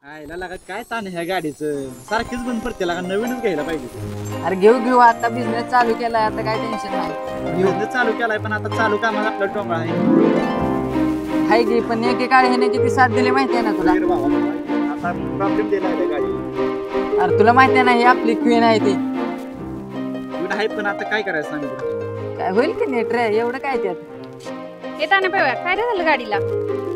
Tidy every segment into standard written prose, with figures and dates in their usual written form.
आयला लागा काय ताण ह्या गाडीचं सारखीच बंद पडते लागा नवीनच घ्यायला पाहिजे. अरे घेऊ आता बिझनेस चालू केलाय आता काय टेन्शन नाही. बिझनेस चालू केलाय पण आता चालू कामाला आपला टोंगळा आहे. हाय की पण एकेकाळी ह्याने किती साथ दिली माहिती आहे ना तुला. आता प्रॉब्लेम दिला आहे गाडी. अरे तुला माहिती आहे ना ही आपली क्वीन आहे ती. क्वीन आहे पण आता काय करायचं सांग बरं. काय होईल की नीट रे एवढं काय त्यात. येताना पेव्या काय रे झालं गाडीला?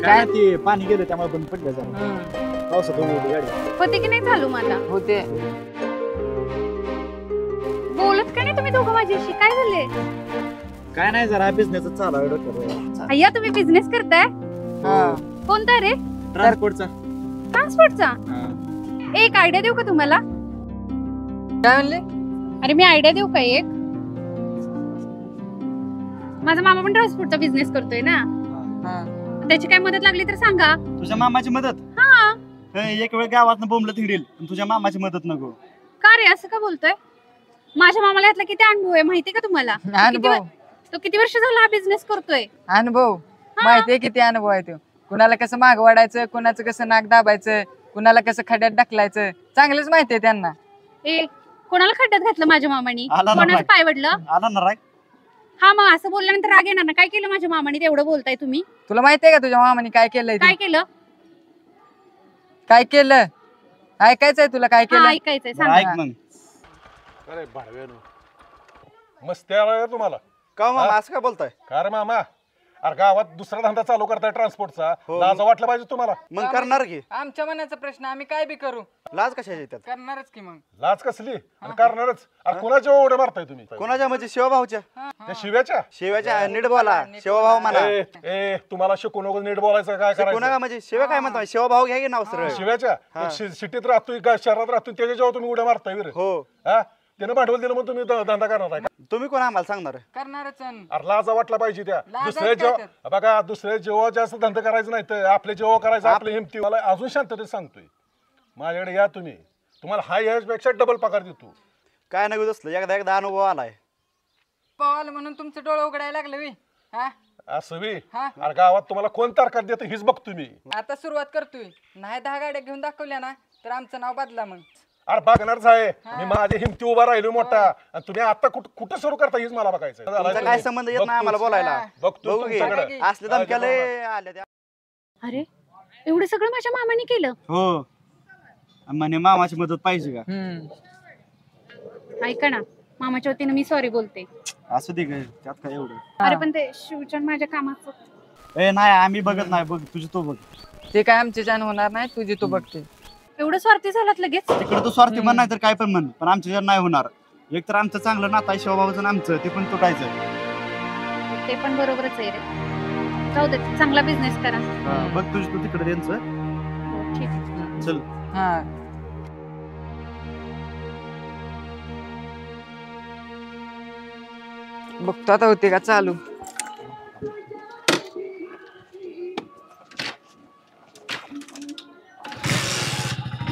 काय ते पाणी गेलं त्यामुळे बंद पडलं जरा. पावसात उडली गाडी. होते की नाही चालू माझा? होते. बोलत का नाही तुम्ही दोघं माझ्याशी? काय झाले? काय नाही जरा बिझनेस चालू आहे डॉक्टर. अय्या तुम्ही बिझनेस करताय? हा. कोणता रे? ट्रान्सपोर्टचा. ट्रान्सपोर्टचा? एक आयडिया देऊ का तुम्हाला? काय म्हणले? अरे मी आयडिया देऊ का एक? माझा मामा पण ट्रान्सपोर्टचा बिझनेस करतोय ना. त्याची काय मदत लागली तर सांगा. तुझ्या मामाची मदत? हा. एक वेळ गावात बोंबलत हिडील पण तुझ्या मामाची मदत नको. का रे असं का बोलतोय? माझ्या मामाला यातला किती अनुभव आहे माहिती का तुम्हाला? तो किती वर्ष झाला हा बिझनेस करतोय. अनुभव माहितीये किती अनुभव आहे तो. कुणाला कसं माग वाढायचं, कुणाचं कसं नाक दाबायचं, कुणाला कसं खड्यात ढकलायचं चांगलंच माहितीये त्यांना. कोणाला खड्ड्यात घातलं माझ्या मामानी? आला ना कोणाचं राग. पाय वडलं? आला ना राग. हा मग असं बोलल्यानंतर राग येणार ना. काय केलं माझ्या मामाने तेवढं बोलताय तुम्ही? तुला माहितीये का तुझ्या मामाने काय केलंय ते? काय केलं? काय केलं ऐकायचंय तुला काय हा, केलं? ऐकायचंय बरं, सांगा. ऐक मग. अरे भाडव्यानो मस्त आलाय तुम्हाला. का मामा असं काय बोलताय? का रे मामा? अरे गावात दुसरा धंदा चालू करताय ट्रान्सपोर्टचा. हो. लाज वाटलं पाहिजे तुम्हाला. मग करणार की. आमच्या मनाचा प्रश्न आम्ही काय बी करू. लाज कशाची येतात? करणारच की मग. लाज कसली? अरे करणारच. अरे कोणाच्या उड्या मारताय तुम्ही? कोणाच्या म्हणजे शिवभाऊच्या? त्या शिव्याच्या? शिवाच्या नीट बोला. शिवभाऊ म्हणा. ए, ए तुम्हाला शिकू नको नीट बोलायचं काय कोणा करायचं? का म्हणजे शिव काय म्हणतो? शिवभाऊ घ्या की नाव सरळ. शिव्याच्या? हा. सिटीत राहतोय का शहरात राहतोय त्याच्या जेव्हा तुम्ही उड्या मारताय वीर. हो. हा त्यानं भांडवल दिलं मग तुम्ही धंदा करणार आहे का? तुम्ही कोण आम्हाला सांगणार? करणारच. अरे लाजा वाटला पाहिजे त्या. लाज दुसऱ्या आहे काय जेव्हा बघा दुसऱ्या जेव्हा जास्त धंदा करायचं नाही तर आपले जेव्हा करायचं आपल्या हिमती. मला अजून शांततेत सांगतोय माझ्याकडे या तुम्ही. तुम्हाला हा यापेक्षा डबल पगार देतो. काय नाही असलं एकदा अनुभव आलाय. पावाल म्हणून तुमचं डोळं उघडायला लागलं वी. हा असं बी? हा. अरे गावात तुम्हाला कोण तारखात देतं हीच बघतो मी. आता सुरुवात करतोय. नाही 10 गाड्या घेऊन दाखवल्या ना तर आमचं नाव बदला मग. अरे बघणारच आहे मी. माझ्या हिमती उभा राहिलो मोठा आणि तुम्ही आता कुठं सुरू करता हीच मला बघायचं. तुमचा काय संबंध येत नाही आम्हाला बोलायला. बघतो बघू की. तुमच्याकडे. असले धमक्याले आले त्या. अरे एवढं सगळं माझ्या मामाने केलं? हो. म्हणे मामाची मदत पाहिजे का? ऐका ना, मामाच्या वतीनं मी सॉरी बोलते. असू दे काय त्यात काय एवढं. अरे पण ते शिवचंद माझ्या कामाचं. ए नाही आम्ही बघत नाही. बघ तुझी तो बघ. ते काय आमचे जाण होणार नाही तुझी तू बघते. एवढं स्वार्थी झालात लगेच? तिकडे तो स्वार्थी म्हण नाही तर काय पण म्हण पण आमच्या नाही होणार. एक तर आमचं चांगलं नातं आहे शिवभाऊचं आमचं ते पण तुटायचं. ते पण बरोबरच आहे रे. जाऊ दे चांगला बिझनेस करा. बघ तुझी तू तिकडे त्यांचं. हो, ठीक आहे. चल. हा बघतो आता होते का चालू.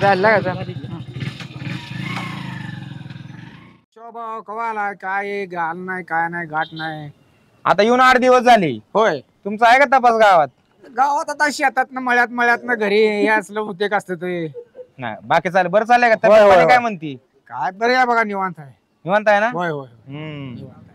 झाला का? स्वभाव कवाला काय घाल नाही काय नाही घाट नाही. आता येऊन 8 दिवस झाले. होय तुमचा आहे का तपास गावात? गावात आता शेतात मळ्यात घरी हे असलं उद्योग असतं ते. नाही बाकी चालेल. बरं चाललंय का? होय, तब्येत होय, पाणी काय होय. म्हणती? काय बरं या बघा निवांत आहे. निवांत आहे ना? होय होय हम्म निवांत आहे.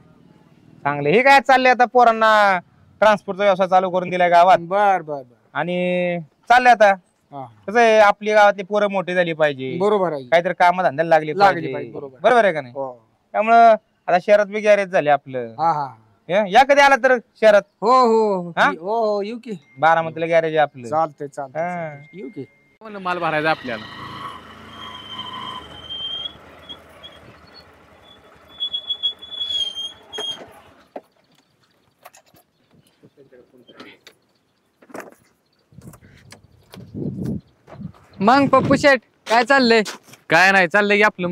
चांगले. हे काय चाललंय आता पोरांना ट्रान्सपोर्टचा व्यवसाय चालू करून दिलाय गावात बर बर बर. आणि चाललंय आता हा. कसं आहे आपली गावातली पोरं मोठी झाली पाहिजे. बरोबर आहे. काहीतरी काम धंद्याला लागली पाहिजे, पाहिजे. बरोबर. बरोबर आहे का नाही? हो. त्यामुळं आता शहरात बी गॅरेज झाले आपलं. हा हा या कधी आला तर शहरात हो हो हा? हो हो येऊ की. बारामतीला गॅरेज आहे आपलं. चालतंय चालतंय हा. चालतंय. येऊ की. माल भरायचा आपल्याला. मग पप्पू शेठ काय चाललंय? काय नाही चाललंय की आपलं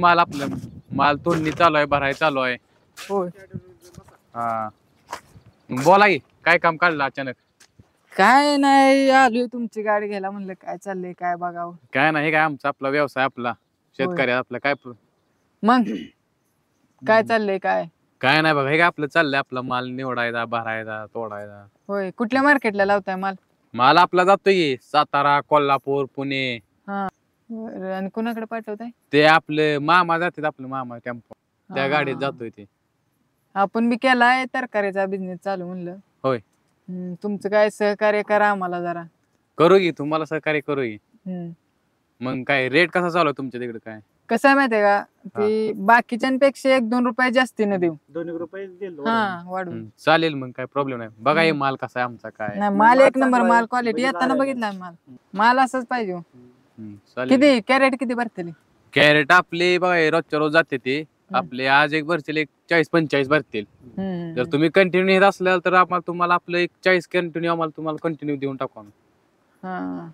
माल तोडणी चालू आहे, भराय चालू आहे. होय. हा बोला की काय काम काढलं अचानक? काय नाही आलोय तुमची गाडी घ्यायला म्हणलं काय चाललंय काय बघावं. काय नाही काय आमचा आपला व्यवसाय आपला शेतकरी आपला काय मग काय चाललंय काय? काय नाही बघा हे काय आपलं चाललंय आपला माल निवडायचा, भरायचा, तोडायचा. होय कुठल्या मार्केटला लावताय माल? माल आपला जातोय की सातारा, कोल्हापूर, पुणे. हा बरं, आणि कुणाकडे पाठवताय? ते आपले मामा जातात, आपले मामा टेम्पो त्या हा. गाडीत जातोय ते. आपण बी केलाय तरकारीचा बिझनेस चालू म्हणलं. होय. तुमचं काय सहकार्य करा आम्हाला जरा. करू की, तुम्हाला सहकार्य करू की. हम्म. मग काय रेट कसा चालू आहे तुमच्या तिकडे काय? कसं आहे माहितीये का, ती बाकीच्यांपेक्षा 1-2 रुपये जास्तीनं देऊ. 2 रुपये दिले हा वाढून. चालेल, मग काय प्रॉब्लेम नाही. बघा हे माल कसा आहे आमचा काय. नाही माल एक नंबर, चांगला माल आहे. क्वालिटी म्हणजे येताना झालं. बघितला माल असंच पाहिजे हो. चालेल. किती कॅरेट किती भरतेली? कॅरेट आपले बघा हे रोजच्या रोज जाते ते. आपले आज एक भरतील, एक 40-45 भरतील. जर तुम्ही कंटिन्यू येत असल्याल तर तुम्हाला आपलं एक 40 कंटिन्यू तुम्हाला कंटिन्यू देऊन टाकू आम्ही. हा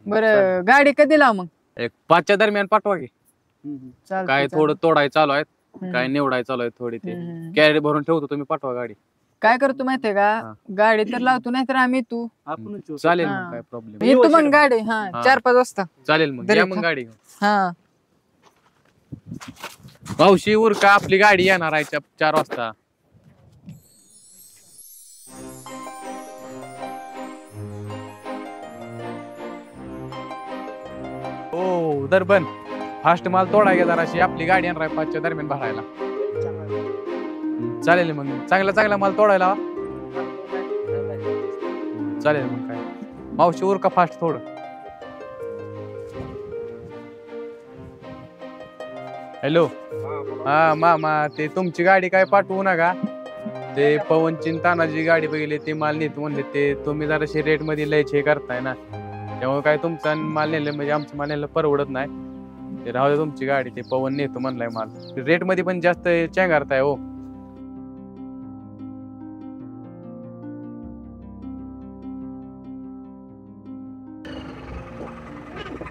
बरं, गाडी कधी लाव मग? एक 5च्या दरम्यान पाठवा की. चालतंय, काय चालतंय. थोडं तोडाय चालू आहेत, हम्म. काय निवडाय चालू आहेत थोडी ते. हम्म. कॅरेट भरून ठेवतो, तुम्ही पाठवा गाडी. काय करतो माहितीये का, हा. गाडी तर लावतो नाही तर आम्ही तू आपण चालेल, हा. मग काय प्रॉब्लेम. येतो मग गाडी. हा हा. 4-5 वाजता. चालेल, मग तरी या का? मग गाडी घेऊन. हा मावशी उरका, आपली गाडी येणार आहे 4 वाजता. हो दरबन फास्ट माल तोडा गेला जराशी, आपली गाडी येणार आहे 5च्या दरम्यान भरायला. चालेल, मग चांगला माल तोडायला लावा. चालेल, मग काय मावशी उरका फास्ट थोडं. हॅलो, हा मामा, ते तुमची गाडी काय पाठवू नका. ते पवनची तानाजी गाडी बघितली, ते माल नेतो म्हणले. ते तुम्ही जराशी रेट मध्ये लयच हे करताय ना, त्यामुळे काय तुमचा माल नेलं म्हणजे आमचं माल नेलं परवडत नाही. ते राहू दे तुमची गाडी, ते पवन नेतो म्हणलाय माल. रेट मध्ये पण जास्त चेंगारताय हो.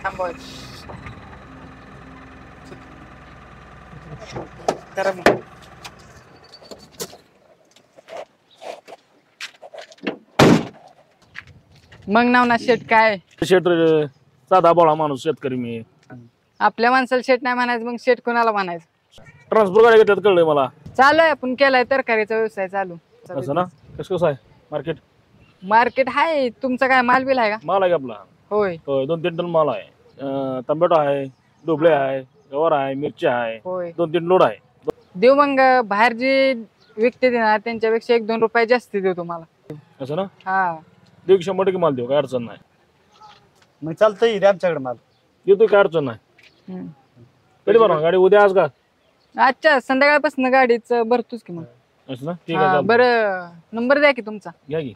थांबवा. करा मग. मग नाव शेट काय? शेट साधा बोळा माणूस शेतकरी मी. आपल्या माणसाला शेट नाही म्हणायचं, मग शेट कोणाला म्हणायचं? ट्रान्सफर गाडी घेतात कळलंय मला. चालू आहे, आपण केलाय तरकारीचा व्यवसाय चालू. असं ना, कसं आहे मार्केट? मार्केट आहे. तुमचा काय माल बिल आहे का? माल आहे का आपला? होय होय, 2-3 टन माल आहे. टोमॅटो आहे, डोबळे आहे, गवार आहे, मिरची आहे, होय. 2-3 लोड आहे. देऊ मग. बाहेर जे विकते देणार त्यांच्यापेक्षा 1-2 रुपये जास्त देऊ तुम्हाला. असं ना, हा देऊ की 100% माल देऊ, काय अडचण नाही. मग चालतंय, द्या आमच्याकडे माल. देतो, काय अडचण नाही. हम्म. कधी बरं गाडी? उद्या आज का? अच्छा, संध्याकाळपासून गाडीच भरतोच की मग. असं ना, ठीक आहे, हा, चालतंय. बरं नंबर द्या की तुमचा. घ्या की.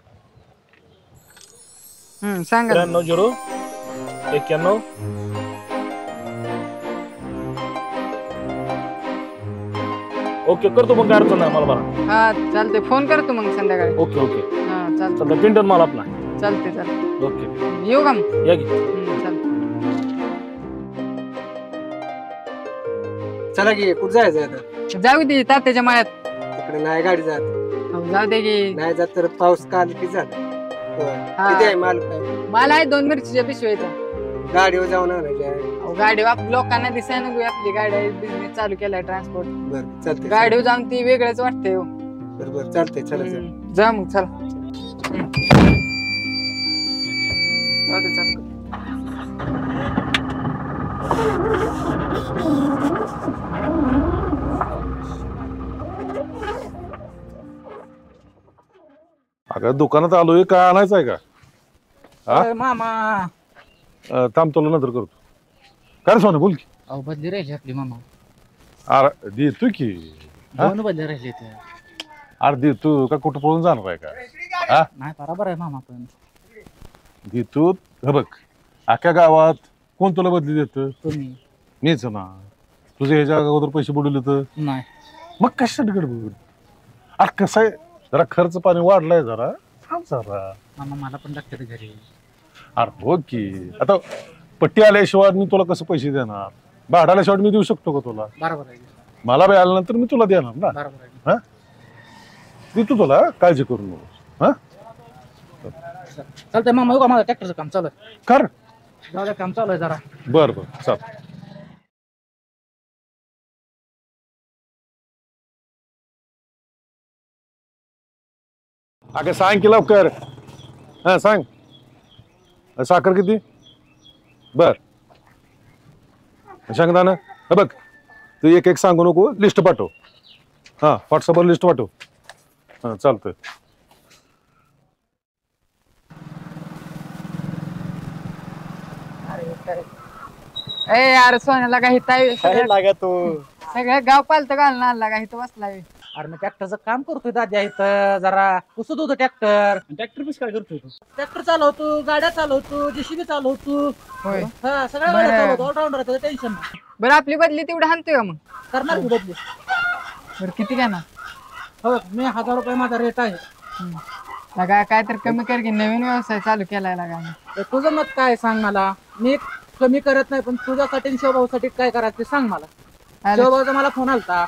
सांगा. 93-0-91. ओके, करतो मग, काय अडचण नाही मला बरं. हा चालते, फोन करतो मग संध्याकाळी. ओके ओके, हा चालते चालतं. 3 टन माल आपला. चालते चालते. ओके, येऊ का मग? या की. चालते. चला की, कुठं जायचं आता? जाऊ दे तात्याच्या माळ्यात. तिकडे नाही गाडी जात. हो, जाऊ दे की. नाही जात तर पाऊस काल की झालं. होय. हा. किती आहे माल काय? मला आहे 2 मिरचीच्या पिशव्या. गाडीवर जाऊन आणायचे आहे. गाडी लोकांना दिसाय नको आपली गाडी बिझनेस चालू केलाय ट्रान्सपोर्ट. बरं चालतंय. गाडीवर जाऊन ती वेगळंच वाटतंय हो. बरं चालतंय, चला चला. जा मग चला. जाऊ दे, चालतं. अगं दुकानात आलोय, काय आणायचं आहे का? हा? मामा थांब, तुला नंतर करतो. काय रे सोनं, बोल की. अहो बदली राहिली आपली मामा. अरे देतो की. हा? 2 बदली राहिले ते. अरे देतो का, कुठं पळून जाणार आहे का? हा, नाही बरोबर आहे मामा, पण देतो. हे बघ, अख्ख्या गावात कोण तुला बदली देत? तुम्ही मीच ना. तुझे ह्याच्या अगोदर पैसे बुडवले तर नाही. मग कशासाठी गडबड? अरे कसं आहे, जरा खर्च पाणी वाढलाय, जरा थांब जरा. मामा मला पण लागते घरी. अरे हो की, आता पट्टी आल्याशिवाय मी तुला कसं पैसे देणार? भाडं आल्याशिवाय मी देऊ शकतो का तुला? बरोबर आहे, मला बी आल्यानंतर मी तुला देणार ना. बरोबर आहे. हा, देतो तुला, काळजी करू नको. हा, चालतंय मामा, येऊ का? माझं ट्रॅक्टरचं काम चालू आहे. कर. जाऊ काम चालू आहे जरा. बरं बरं, चल. अगं सांग की लवकर. हा सांग. साखर किती? बर शेंगदाणा हे बघ, तू एक एक सांगू नको, लिस्ट पाठव. हा व्हॉट्सअपवर लिस्ट पाठव. हा चालतंय. ए यार सोन्याला काही काय लागा तू सगळं गाव पालत घालून आणला काही तो बसलाय. अरे मी ट्रॅक्टरचं काम करतोय दाद्या इथं जरा पुसत होतो ट्रॅक्टर. ट्रॅक्टर काय करतोय तू? ट्रॅक्टर चालवतो, गाड्या चालवतो, जेसीबी चालवतो. होय. हा सगळ्या गाड्या चालवतो, ऑलराऊंडर आहे, टेन्शन नाही. बरं आपली बदली तेवढं हाणतोय का मग? करणार की बदली? बरं किती का ना? हो मी 1000 रुपये माझा रेट आहे. लगा काय तर कमी कर की, नवीन व्यवसाय चालू केलाय लागा. तर तुझं मत काय सांग मला. मी कमी करत नाही, पण तुझ्यासाठी आणि शिवभाऊसाठी काय करायचं ते सांग मला. शिवभाऊचा मला फोन आलता.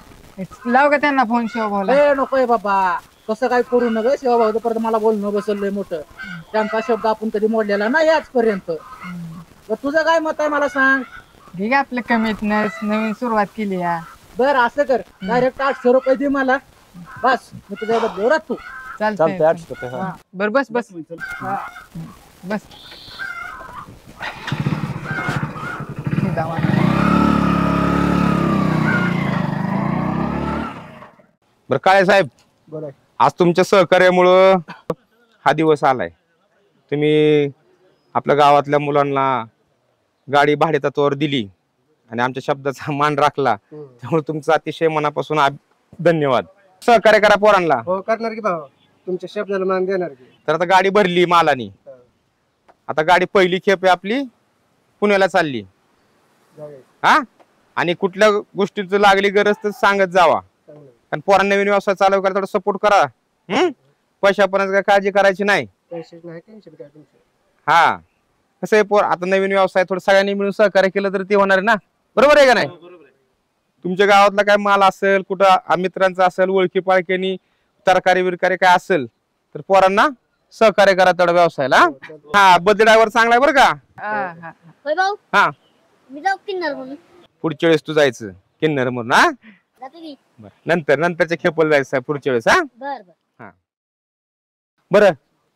लाव का त्यांना फोन शिवभाऊला? ए नकोय बाबा, कसं काय करू नका. शिवभाऊचं परत मला बोलणं बसलंय मोठं. त्यांचा शब्द आपण कधी मोडलेला नाही आजपर्यंत. तर तुझं काय मत आहे मला सांग. ठीक आहे, आपलं कमीत नवीन सुरुवात केली या. बर असं कर, डायरेक्ट 800 रुपये दे मला, बस मी तुझ्या बदल्यावर राहतो. चालतंय. बर बस बस बस. बरं काळे साहेब, आज तुमच्या सहकार्यामुळं हा दिवस आलाय. तुम्ही आपल्या गावातल्या मुलांना गाडी भाडेतत्वावर दिली आणि आमच्या शब्दाचा मान राखला, त्यामुळे तुमचं अतिशय मनापासून धन्यवाद. सहकार्य करा पोरांना. हो करणार की भाऊ, तुमच्या शब्दाला मान देणार की. तर आता गाडी भरली मालानी. आता गाडी पहिली खेप आहे आपली पुण्याला चालली. हा आणि कुठल्या गोष्टीचं लागली गरज तर सांगत जावा. आणि पोरांना नवीन व्यवसाय चालू करा, थोडा सपोर्ट करा. पैशापर्यंत काय काळजी करायची नाही. हा कसं आहे पोर, आता नवीन व्यवसाय थोडं सगळ्यांनी मिळून सहकार्य केलं तर ते होणार आहे ना. बरोबर आहे का नाही? तुमच्या गावातला काय माल असेल, कुठं मित्रांचा असेल, ओळखी पाळखीनी तरकारी बिरकारी काय असेल तर पोरांना सहकार्य करा तेवढा व्यवसायाला. हा बदली ड्रायव्हर चांगला आहे बरं का. हा मी जाऊ किन्नर म्हणून. पुढच्या वेळेस तू जायचं किन्नर म्हणून. हा नंतरच्या खेपल जायचं पुढच्या वेळेस. हा बर बरं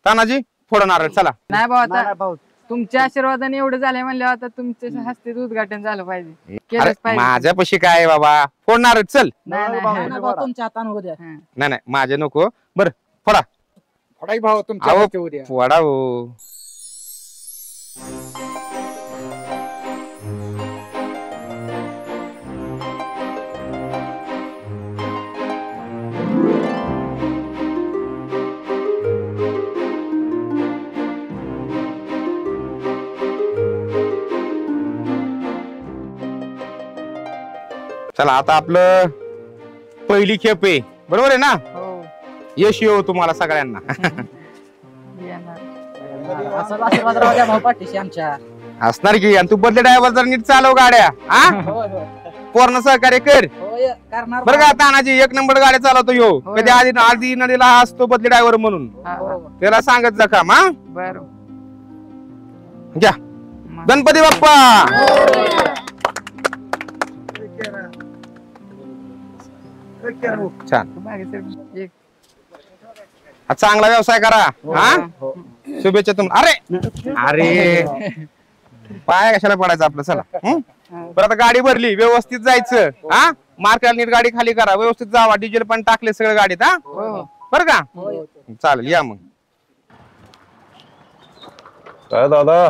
तानाजी फोडा नारळ चला. नाही भाऊ, आता तुमच्या आशीर्वादाने एवढं झालंय म्हणल्यावर आता तुमच्या हस्ते उद्घाटन झालं पाहिजे, केलंच पाहिजे. माझ्यापाशी काय बाबा, फोडणार चल. नाही तुमच्या हाताने उद्या. नाही नाही माझे नको. बरं फोडा फोडाई भाऊ तुमच्या अहो, हाती उद्या. फोडा हो. चला आता आपलं पहिली खेप आहे, बरोबर आहे ना. यश येऊ तुम्हाला सगळ्यांना. असं आशीर्वाद राहू द्या भाऊ पाठीशी आमच्या. असणार की. आणि तू बदले ड्रायव्हर जर नीट चालव गाड्या. हा पूर्ण सहकार्य कर करणार बरं का. तानाजी 1 नंबर गाड्या चालवतो यो. कधी आधी नदीला असतो बदले ड्रायव्हर म्हणून, त्याला सांगत जा का. मा बर घ्या. गणपती बाप्पा. छान. चांगला व्यवसाय करा. हा शुभेच्छा तुम्हाला. अरे पाय कशाला पडायचं आपलं. चला बरं आता गाडी भरली, व्यवस्थित जायचं. हा मार्केट नीट गाडी खाली करा, व्यवस्थित जावा. डिझेल पण टाकले सगळं गाडीत. हा बरं का. चालेल या मग. काय दादा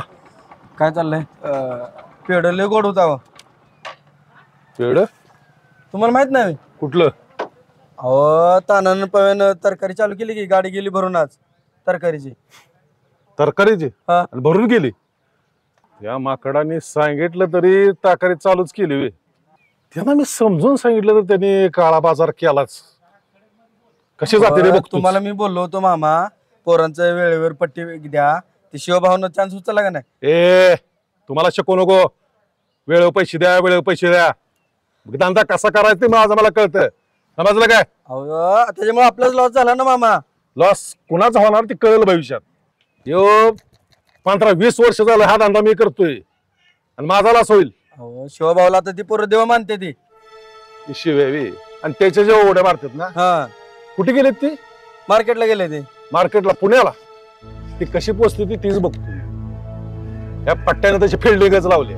काय चाललंय? पेड लय गोड होता. पेड तुम्हाला माहित नाही? कुठलं? अहो तानानं पव्यानं तरकारी चालू केली की गाडी गेली भरून आज तरकारीची. तरकारीची भरून गेली? या माकडाने सांगितलं तरी तरकारी चालूच केली. त्यांना मी समजून सांगितलं तर त्यांनी काळा बाजार केलाच. कशी जाते रे बघ. तुम्हाला मी बोललो होतो मामा पोरांचं वेळेवर पट्टी द्या. ते शिवभावनं चान्स उचलला का नाही? ए तुम्हाला शिकवू नको. वेळेवर पैसे द्या, वेळेवर पैसे द्या. धंदा कसा करायचा ते माझं मला कळतं. समजलं काय? अहो त्याच्यामुळे आपलाच लॉस झाला ना मामा. लॉस कुणाचा होणार ते कळेल भविष्यात. यो 15-20 वर्ष झालं हा धंदा मी करतोय आणि माझा लॉस होईल. अहो शिवभावला तर ती पोरं देव मानते ती शिवेवी. आणि त्याच्या जेव्हा उड्या मारतात ना. हा कुठे गेलेत ती? मार्केटला गेले ते. मार्केटला पुण्याला. ती कशी पोचते ती तीच बघतो. या पट्ट्याने त्याची फिल्डिंगच लावली.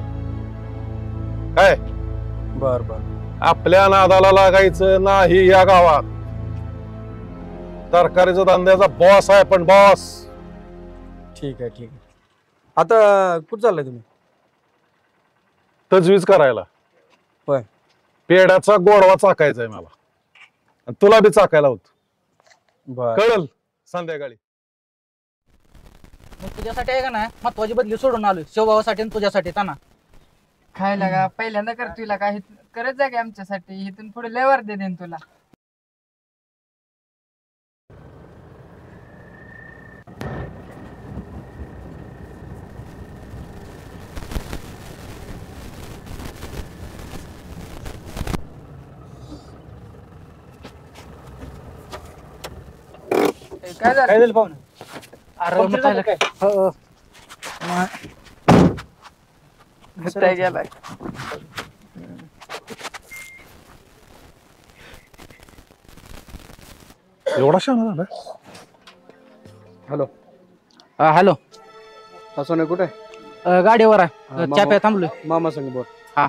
काय बर बर आपल्या नादाला लागायचं नाही या गावात. तरकारीचा धंद्याचा बॉस आहे पण बॉस. ठीक आहे आता कुठं चाललाय तुम्ही? तजवीज करायला. होय. पेड्याचा गोडवा चाकायचा आहे मला आणि तुला बी चाकायला होत. बर कळल संध्याकाळी. मी तुझ्यासाठी आहे का ना महत्वाची बदली सोडून आलोय शिवभावासाठी आणि तुझ्यासाठी ताना. खायला का पहिल्यांदा करतोय का करत जा की आमच्यासाठी. इथून पुढे लय वर देईन तुला. काय झालं? काय झालं पाहुणं? अरे मग झालं काय? हो. मुताय गेलाय. एवढा शहाणा झाला. हॅलो हॅलो असं नाही कुठे गाडीवर हा, आहे मामा. चाप्या थांबलोय. मामा संग बोल. हा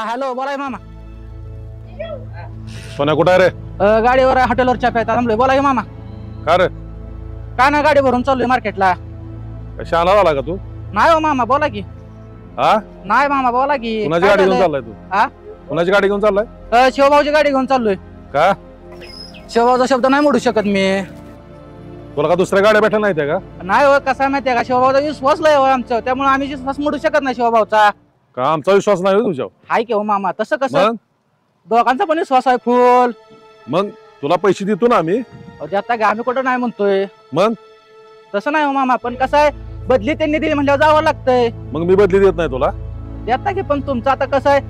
हॅलो बोलाय मामा. सोन्या कुठं आहे रे? गाडीवर आहे हॉटेलवर चाप्या थांबलोय. बोला की मामा. का रे काय ना गाडी भरून चाललोय मार्केटला. शहाणा झाला का तू? नाही हो मामा बोला की. हा नाही मामा बोला की. कुणाची काय गाडी घेऊन झालंय? चाललाय तू? हा? कुणाची गाडी घेऊन चाललाय? शिवभाऊची गाडी घेऊन चाललोय. का शिवभाऊचा शब्द नाही मोडू शकत मी. तुला का दुसऱ्या गाड्या भेटल्या नाहीत का? नाही हो कसा माहितीये का शिवभाऊचा विश्वास लय हो आमचं त्यामुळे आम्ही विश्वास मोडू शकत नाही शिवभाऊचा. का आमचा विश्वास नाही होय तुझ्यावर? हाय की हो मामा तसं कसं मग दोघांचा पण विश्वास आहे फुल. मग तुला पैसे देतो ना आम्ही. आता का आम्ही कुठं नाही म्हणतोय. मग तसं नाही हो मामा पण कसं आहे बदली त्यांनी दिली म्हणल्यावर जावं लागतंय. मग मी बदली देत नाही तुला. देता की पण तुमचं आता कसं आहे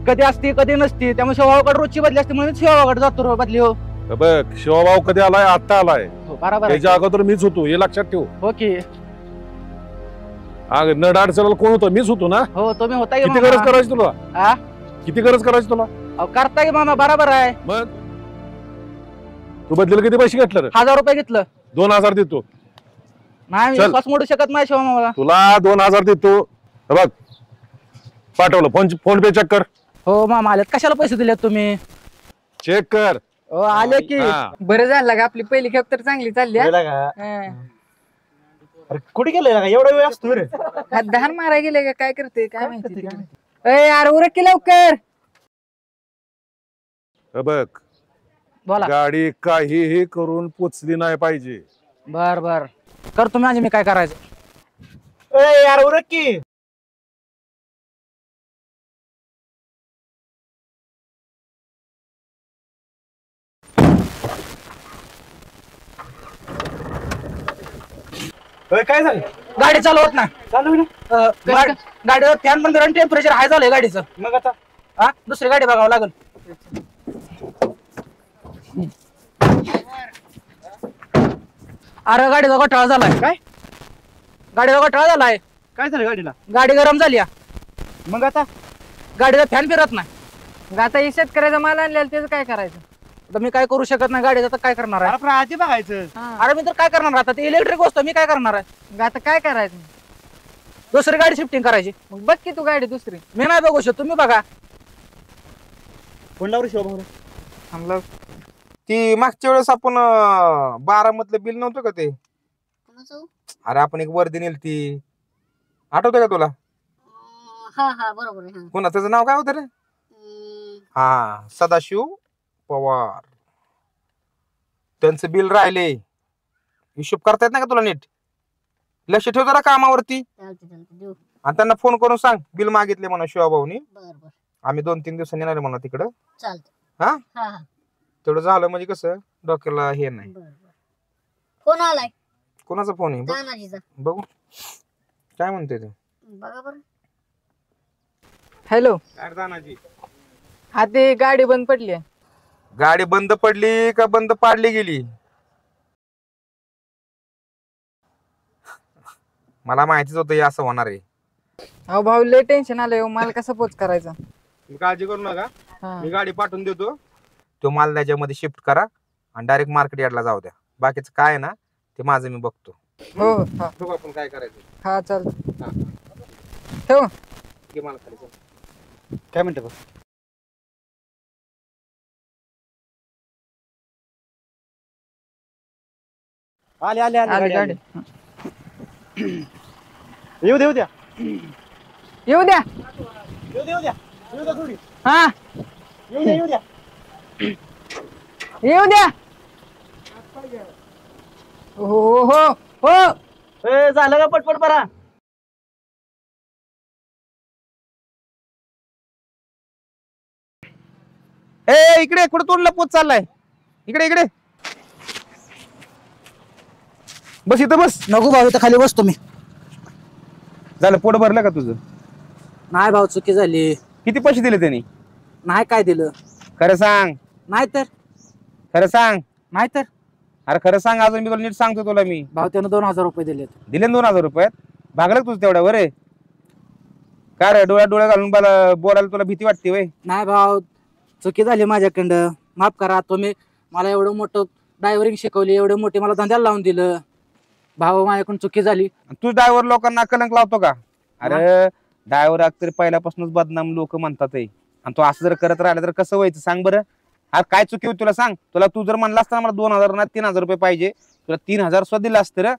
कधी असती कधी नसती त्यामुळे शिवभाऊकडे रोजची बदली असते म्हणून शिवभाऊकडे जातो रो बदली हो. हे बघ शिवभाऊ कधी आलाय? आता आलाय. बरोबर आहे. त्याच्या अगोदर मीच होतो हे लक्षात ठेव. हो की नड अडचणाला कोण होतं? मीच होतो ना. हो तुम्ही होता की किती मामा. गरज करायची तुला? हा? किती गरज करायची तुला? अहो, करता की मामा बरोबर आहे. मग तू बदलीला किती पैसे घेतलं रे? 1000 रुपये घेतलं. 2000 देतो. नाही मी चल. विश्वास मोडू शकत नाही शिवमामा. तुला 2000 देतो. हे बघ पाठवलं. फोन पे चेक कर. हो मामा आलेत कशाला पैसे दिलेत तुम्ही? चेक कर. हो आले की. हा. बरं झालं का आपली पहिली खेप तर चांगली चालली. गेला का? अरे कुठे गेले का? एवढा वेळ असतो रे? धान मारा गेले का काय करते काय माहिती. अरे उरक की लवकर. हे बघ बोला. गाडी काहीही करून पोचली नाही पाहिजे. बर बर करतो माझे मी काय करायचं. ए यार उरक की. काय झालं? गाडी चालवत नाही. चालू आहे ना? गाडीवर फॅन बंद आणि टेम्परेचर हाय झालंय गाडीचं. मग आता हा दुसरी गाडी बघावं लागेल. अरे गाडीचा घोटाळा झालाय. काय? गाडीचा घोटाळा झालाय. काय झालं गाडीला? गाडी गरम झाली. मग आता गाडीचा फॅन फिरत नाही. आता ही शेतकऱ्याचा माल आणलेला त्याचं काय करायचं? आता मी काय करू शकत नाही गाडीचं तर काय करणार आहे. अरे पण आधी बघायचं. अरे मी तर काय करणार आता ते इलेक्ट्रिक वस्तू मी काय करणार आहे. आता काय करायचं? दुसरी गाडी शिफ्टिंग करायची. मग बघ की तू गाडी दुसरी. मी नाही बघू शकत तुम्ही बघा. फोन लावू शिवभाऊ. थांबलं. ती मागच्या वेळेस आपण 12 मधलं बिल नव्हतं का ते? कोणाचं? अरे आपण एक वर्दी नेली ती आठवतं का तुला? हा बरोबर आहे. हा. कोणा त्याचं नाव काय होतं रे? हा सदाशिव पवार. त्यांचं बिल राहिले. हिशोब करता येत नाही का तुला नीट? लक्ष ठेव जरा कामावरती. चालते देऊ. आणि त्यांना फोन करून सांग बिल मागितले म्हणा शिवाभाऊनी. बर आम्ही 2-3 दिवसांनी येणार म्हणा तिकडं. चालते. हा हा तेवढं झालं म्हणजे कसं डोक्याला हे नाही. बर कोण आलाय? कोणाचा फोन आहे? तानाजीचा. बघू काय म्हणते ते. बघा बरं. हॅलो. तानाजी हा ते गाडी बंद पडली. गाडी बंद पडली का बंद पाडली गेली? मला माहितीच होतं हे असं होणार आहे. अहो भाऊ लय टेन्शन आलंय. मला कसं पोच करायचं? काळजी करू नका. हा. मी गाडी पाठवून देतो. तो माल त्याच्यामध्ये शिफ्ट करा आणि डायरेक्ट मार्केट यार्डला जाऊ द्या. बाकीचं काय आहे ना ते माझं मी बघतो. हो हा बघू आपण काय करायचं. हा चालतं. ठेव. घे मला खाली चल. काय म्हणते बघ आले आले आले आली गाडी, गाडी. आली. येऊ दे येऊ द्या येऊ द्या. येऊ दे येऊ द्या येऊ द्या थोडी हा येऊ द्या येऊ द्या येऊ द्या. हो हो हो. ए, झालं का पटपट बरा ए इकडे कुठं तोंडला पोच चाललाय इकडे इकडे बस इथं बस. नको भाऊ इथं खाली बसतो मी. झालं पोट भरलं का तुझं? नाही भाऊ चुकी झाली. किती पैसे दिले त्यांनी? नाही काय दिलं? खरं सांग. नाही तर खरं सांग. नाही तर अरे खरं सांग अजून मी तुला नीट सांगतो तुला मी. भाऊ त्यानं 2000 रुपये दिलेत. दिले 2000 रुपयात भागलं तुझं तेवढ्या बरे काय रे डोळ्यात डोळ्या घालून बोलायला तुला भीती वाटते वय? नाही भाऊ चुकी झाली माझ्याकडं. माफ करा. तुम्ही मला एवढं मोठं ड्रायव्हरिंग शिकवली, एवढं मोठी मला धंद्याला लावून दिलं. भाऊ माझ्याकडून चुकी झाली. तू ड्रायव्हर लोकांना कलंक लावतो का? अरे ड्रायव्हर अख्तर पहिल्यापासूनच बदनाम लोक म्हणतात आणि तो असं जर करत राहिला तर कसं व्हायचं सांग बरं? अरे काय चुकी होती तुला सांग. तुला तू जर म्हणला असता मला 2000 ना 3000 रुपये पाहिजे तुला 3000 सुद्धा दिला असतं रे.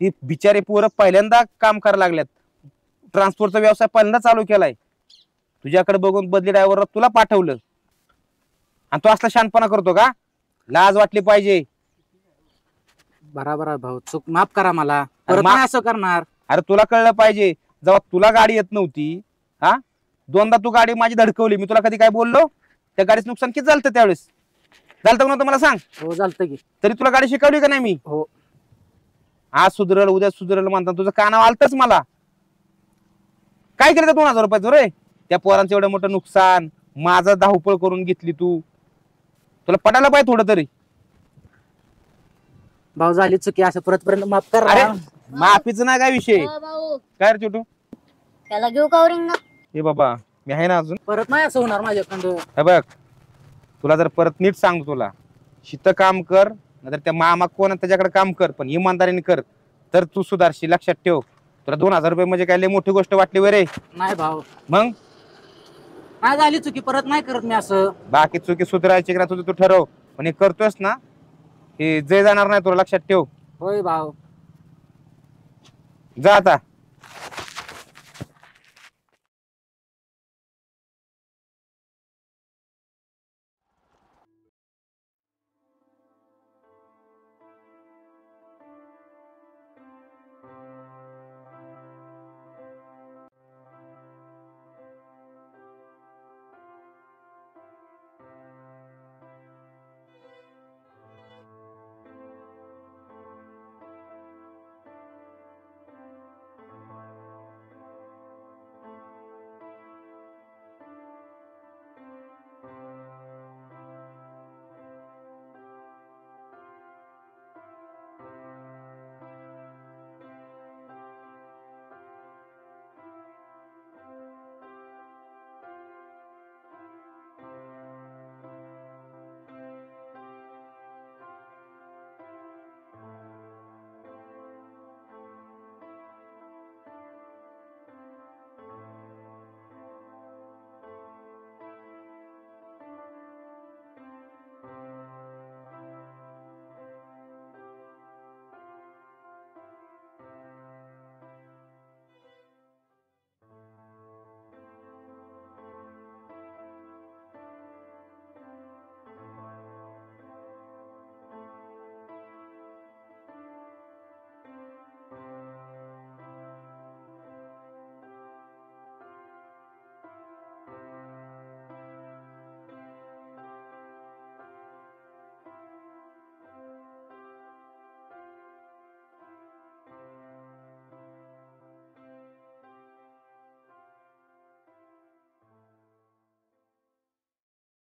ती बिचारे पोरं पहिल्यांदा काम करायला लागल्यात. ट्रान्सपोर्टचा व्यवसाय पहिल्यांदा चालू केलाय. तुझ्याकडे बघून बदली ड्रायव्हर तुला पाठवलं आणि तो असला शानपणा करतो का? लाज वाटली पाहिजे. बराबर आहे भाऊ. चूक माफ करा मला. परत नाही असं करणार. अरे तुला कळलं पाहिजे जेव्हा तुला गाडी येत नव्हती हा दोनदा तू गाडी माझी धडकवली मी तुला कधी काय बोललो? त्या गाडीचं नुकसान किती झालं त्यावेळेस? झालं का नव्हतं मला सांग? हो झालं की. तरी तुला गाडी शिकवली का नाही मी? हो. आज सुधरल उद्या सुधरल म्हणता तुझं कानावर आलतच मला. काय केलं 2000 रुपयाचं रे? त्या पोरांचं एवढं मोठं नुकसान माझा धावपळ करून घेतली तू. तुला पटायला पाहिजे थोडं तरी. भाऊ झाली चुकी. असं परत माफ करा. अरे माफीचं नाही काय विषय. हो, भाऊ काय रे छोटू? त्याला घेऊ कवरिंग ना. हे बाबा मी आहे ना अजून. परत नाही असं होणार माझ्याकडं. हे बघ तुला जर परत नीट सांगतो तुला शित काम कर नाहीतर त्या मामा कोण आहे त्याच्याकडे काम कर पण इमानदारीने कर तर तू सुधारशील. लक्षात ठेव. तुला 2000 रुपये म्हणजे काय लय मोठी गोष्ट वाटली वरे? नाही भाऊ. मग नाही झाली चुकी. परत नाही करत मी असं. बाकी चुकी सुधारायची का तुझं तू ठरव पण हे करतोयस ना हे जय जाणार नाही तुला. लक्षात ठेव. होय भाऊ. जा आता.